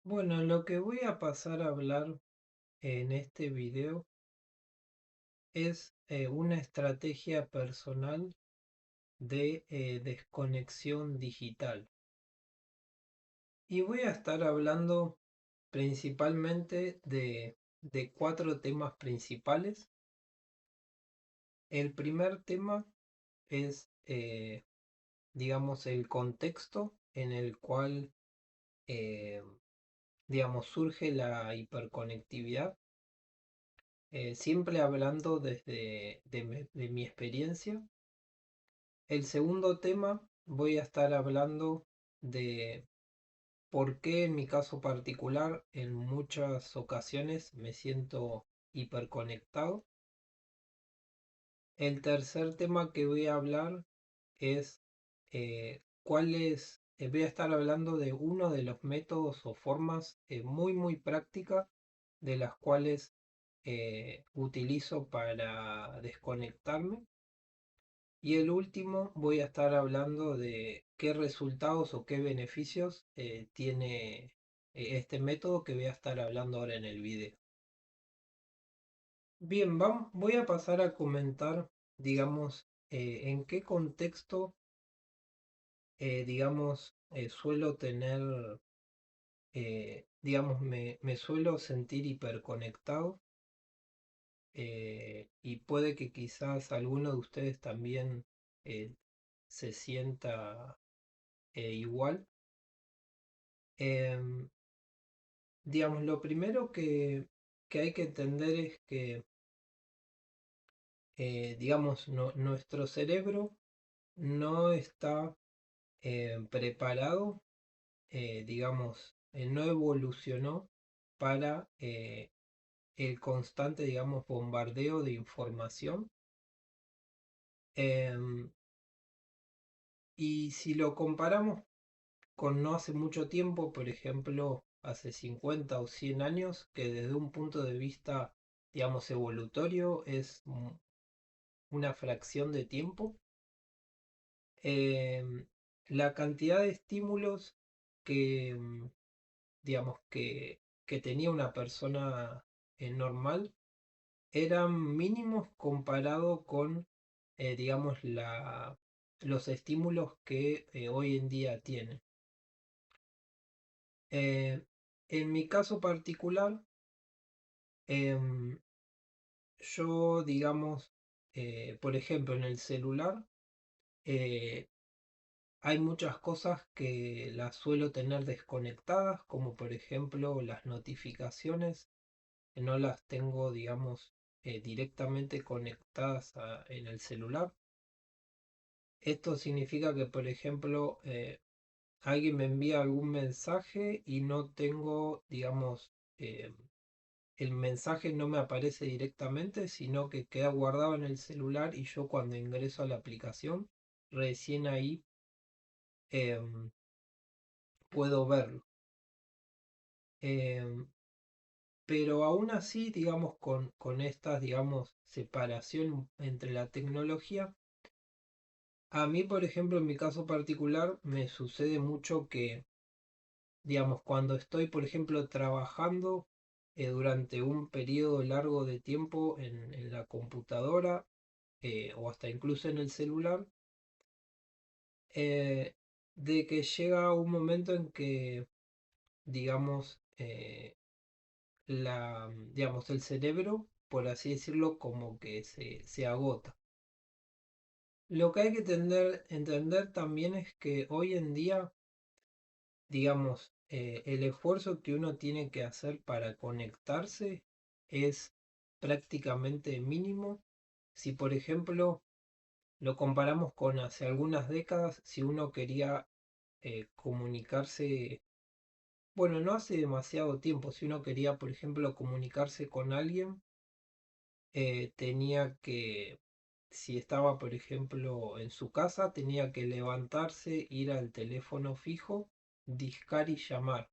Bueno, lo que voy a pasar a hablar en este video es una estrategia personal de desconexión digital. Y voy a estar hablando principalmente de cuatro temas principales. El primer tema es, digamos, el contexto en el cual, eh, digamos, surge la hiperconectividad. Siempre hablando desde de mi experiencia. El segundo tema voy a estar hablando de por qué en mi caso particular en muchas ocasiones me siento hiperconectado. El tercer tema que voy a hablar es voy a estar hablando de uno de los métodos o formas muy prácticas de las cuales utilizo para desconectarme. Y el último voy a estar hablando de qué resultados o qué beneficios tiene este método que voy a estar hablando ahora en el video. Bien, voy a pasar a comentar, digamos, en qué contexto, digamos, suelo tener, digamos, me suelo sentir hiperconectado, y puede que quizás alguno de ustedes también eh, se sienta igual. Em, digamos, lo primero que hay que entender es que, digamos, nuestro cerebro no está preparado, digamos, no evolucionó para el constante, digamos, bombardeo de información. Em, y si lo comparamos con no hace mucho tiempo, por ejemplo, hace 50 o 100 años, que desde un punto de vista, digamos, evolutorio es una fracción de tiempo. em, la cantidad de estímulos que, digamos, que tenía una persona normal eran mínimos comparado con, digamos, los estímulos que hoy en día tiene. Eh, en mi caso particular, em, yo, digamos, por ejemplo, en el celular, eh, hay muchas cosas que las suelo tener desconectadas, como por ejemplo las notificaciones, no las tengo, digamos, directamente conectadas en el celular. Esto significa que, por ejemplo, alguien me envía algún mensaje y no tengo, digamos, el mensaje no me aparece directamente, sino que queda guardado en el celular y yo cuando ingreso a la aplicación, recién ahí em, puedo verlo. Em, pero aún así, digamos, con estas, digamos, separación entre la tecnología, a mí, por ejemplo, en mi caso particular, me sucede mucho que, digamos, cuando estoy, por ejemplo, trabajando durante un periodo largo de tiempo en la computadora, o hasta incluso en el celular, eh, de que llega un momento en que, digamos, digamos, el cerebro, por así decirlo, como que se agota. Lo que hay que entender también es que hoy en día, digamos, el esfuerzo que uno tiene que hacer para conectarse es prácticamente mínimo. Si, por ejemplo, lo comparamos con hace algunas décadas, si uno quería comunicarse, bueno, no hace demasiado tiempo, si uno quería, por ejemplo, comunicarse con alguien, tenía que, si estaba, por ejemplo, en su casa, tenía que levantarse, ir al teléfono fijo, discar y llamar.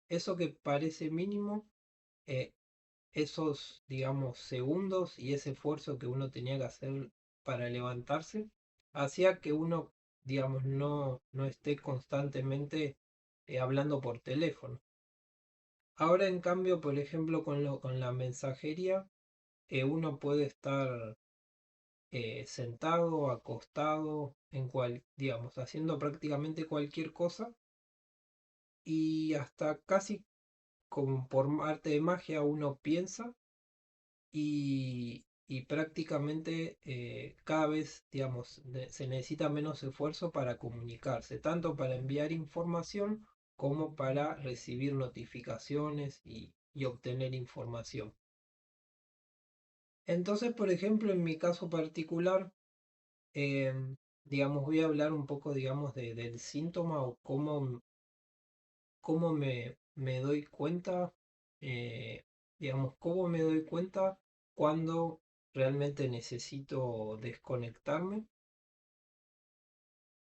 Eso que parece mínimo, eh, esos, digamos, segundos y ese esfuerzo que uno tenía que hacer para levantarse, hacía que uno, digamos, no esté constantemente hablando por teléfono. Ahora en cambio, por ejemplo, con la mensajería, uno puede estar sentado, acostado, digamos, haciendo prácticamente cualquier cosa y hasta casi como por arte de magia uno piensa y prácticamente cada vez, digamos, se necesita menos esfuerzo para comunicarse, tanto para enviar información como para recibir notificaciones y obtener información. Entonces, por ejemplo, en mi caso particular, digamos, voy a hablar un poco, digamos, del síntoma o cómo me doy cuenta, digamos, cómo me doy cuenta cuando realmente necesito desconectarme,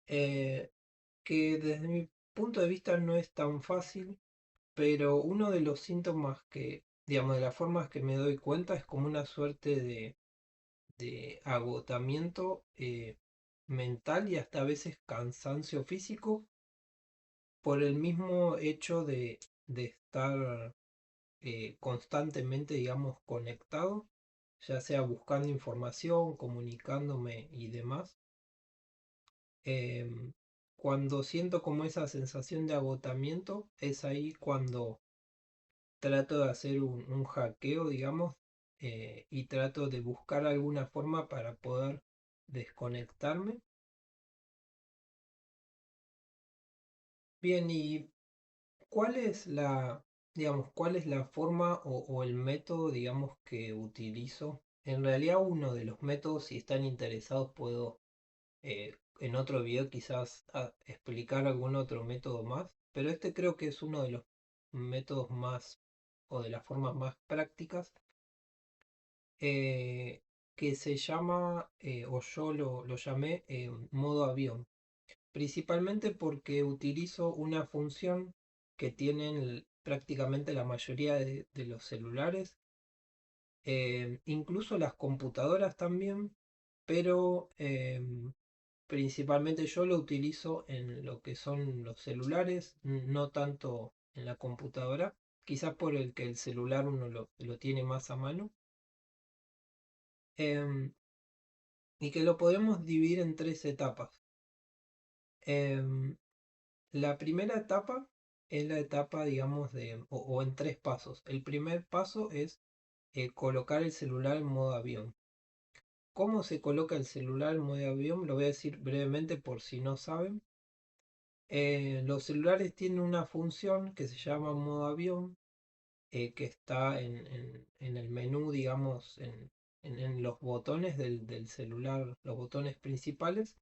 eh, que desde mi punto de vista no es tan fácil, pero uno de los síntomas que, digamos, de las formas que me doy cuenta es como una suerte de agotamiento mental y hasta a veces cansancio físico por el mismo hecho de estar constantemente, digamos, conectado, ya sea buscando información, comunicándome y demás. Em, Cuando siento como esa sensación de agotamiento, es ahí cuando trato de hacer un hackeo, digamos, y trato de buscar alguna forma para poder desconectarme. Bien, ¿y cuál es digamos, cuál es la forma o el método, digamos, que utilizo? En realidad uno de los métodos, si están interesados, puedo en otro video quizás explicar algún otro método más, pero este creo que es uno de los métodos más o de las formas más prácticas eh, que se llama, o yo lo llamé modo avión, principalmente porque utilizo una función que tienen prácticamente la mayoría de los celulares, incluso las computadoras también, pero principalmente yo lo utilizo en lo que son los celulares, no tanto en la computadora, quizás por el que el celular uno lo tiene más a mano, em, y que lo podemos dividir en tres etapas. Em, la primera etapa es la etapa, digamos, o en tres pasos. El primer paso es colocar el celular en modo avión. ¿Cómo se coloca el celular en modo avión? Lo voy a decir brevemente por si no saben. Los celulares tienen una función que se llama modo avión, que está en el menú, digamos, en los botones del celular, los botones principales,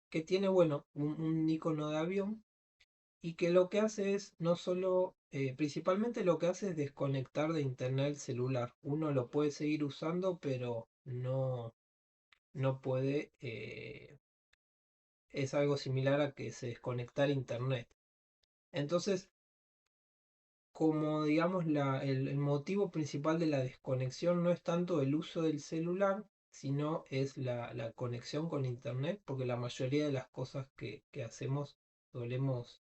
que tiene, bueno, un icono de avión y que lo que hace es no solo, principalmente lo que hace es desconectar de internet el celular. Uno lo puede seguir usando, pero no puede, es algo similar a que se desconectara internet. Entonces, como digamos el motivo principal de la desconexión no es tanto el uso del celular, sino es la conexión con internet, porque la mayoría de las cosas que hacemos solemos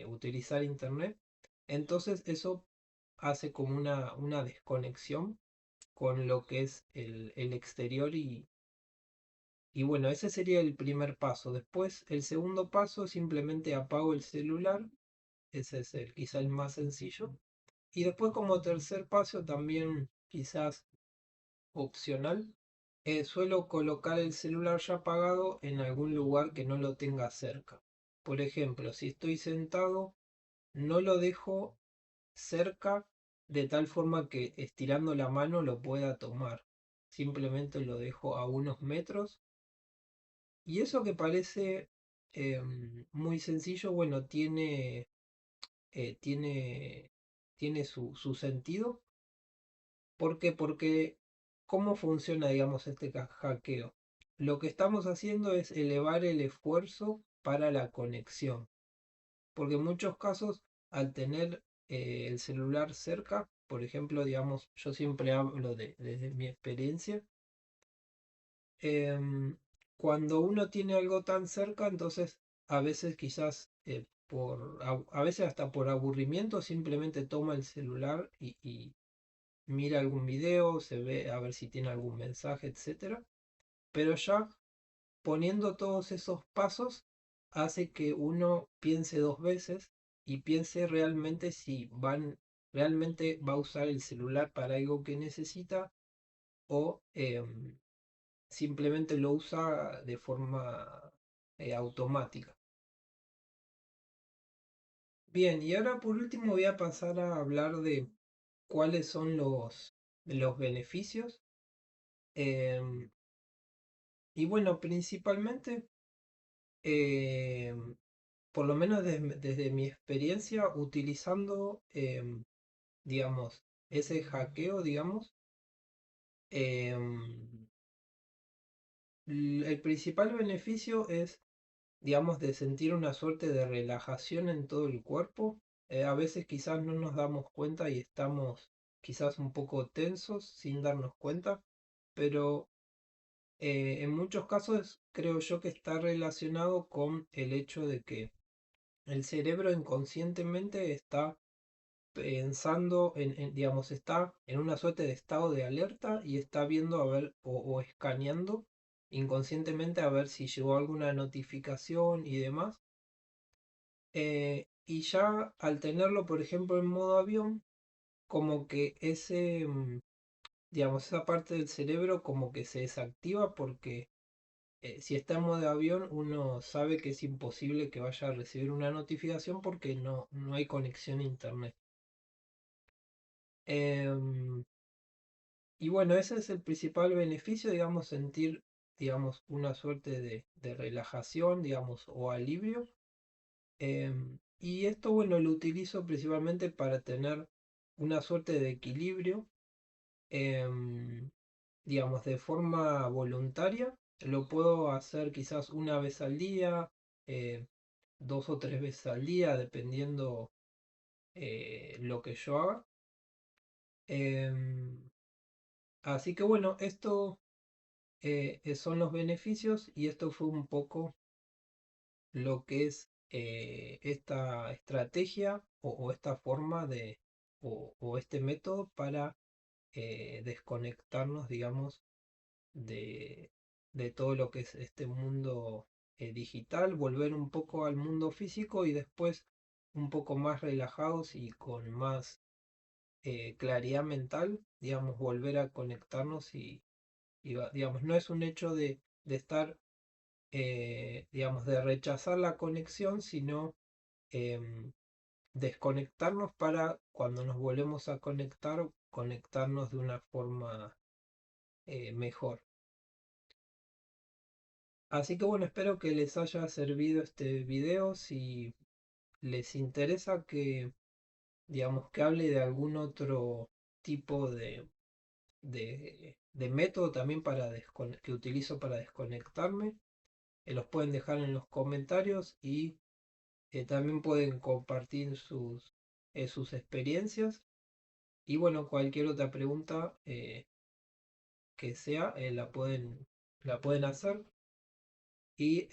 utilizar internet. Entonces eso hace como una desconexión con lo que es el exterior y bueno, ese sería el primer paso. Después, el segundo paso, simplemente apago el celular. Ese es quizá el más sencillo. Y después como tercer paso, también quizás opcional, suelo colocar el celular ya apagado en algún lugar que no lo tenga cerca. Por ejemplo, si estoy sentado, no lo dejo cerca de tal forma que estirando la mano lo pueda tomar. Simplemente lo dejo a unos metros. Y eso que parece muy sencillo, bueno, tiene, tiene su sentido. ¿Por qué? Porque ¿cómo funciona, digamos, este hackeo? Lo que estamos haciendo es elevar el esfuerzo para la conexión. Porque en muchos casos, al tener el celular cerca, por ejemplo, digamos, yo siempre hablo desde mi experiencia, em, cuando uno tiene algo tan cerca, entonces a veces quizás a veces hasta por aburrimiento, simplemente toma el celular y mira algún video, se ve a ver si tiene algún mensaje, etcétera. Pero ya poniendo todos esos pasos hace que uno piense dos veces y piense realmente si realmente va a usar el celular para algo que necesita o simplemente lo usa de forma automática. Bien, y ahora por último voy a pasar a hablar de cuáles son los beneficios. em, y bueno, principalmente, em, por lo menos desde mi experiencia, utilizando, digamos, ese hackeo, digamos, em, el principal beneficio es, digamos, de sentir una suerte de relajación en todo el cuerpo. A veces quizás no nos damos cuenta y estamos quizás un poco tensos sin darnos cuenta, pero en muchos casos creo yo que está relacionado con el hecho de que el cerebro inconscientemente está pensando digamos, está en una suerte de estado de alerta y está viendo a ver o escaneando inconscientemente a ver si llegó alguna notificación y demás. Y ya al tenerlo, por ejemplo, en modo avión, como que digamos, esa parte del cerebro como que se desactiva porque si está en modo avión, uno sabe que es imposible que vaya a recibir una notificación porque no hay conexión a internet. Em, y bueno, ese es el principal beneficio, digamos, sentir, digamos, una suerte de relajación, digamos, o alivio. Y esto, bueno, lo utilizo principalmente para tener una suerte de equilibrio, em, digamos, de forma voluntaria. Lo puedo hacer quizás una vez al día, eh, dos o tres veces al día, dependiendo lo que yo haga. Em, Así que bueno, esto son los beneficios y esto fue un poco lo que es esta estrategia o esta forma o este método para desconectarnos, digamos, de, de todo lo que es este mundo digital, volver un poco al mundo físico y después un poco más relajados y con más claridad mental, digamos, volver a conectarnos digamos, no es un hecho de estar, digamos, de rechazar la conexión, sino em, desconectarnos para cuando nos volvemos a conectar, conectarnos de una forma mejor. Así que bueno, espero que les haya servido este video. Si les interesa que, digamos, que hable de algún otro tipo de método también que utilizo para desconectarme, los pueden dejar en los comentarios y también pueden compartir sus experiencias. Y bueno, cualquier otra pregunta que sea, la pueden hacer. Y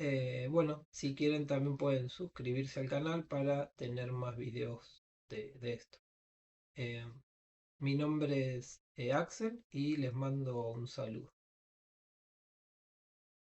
bueno, si quieren también pueden suscribirse al canal para tener más videos de esto. Eh, Mi nombre es Axel y les mando un saludo.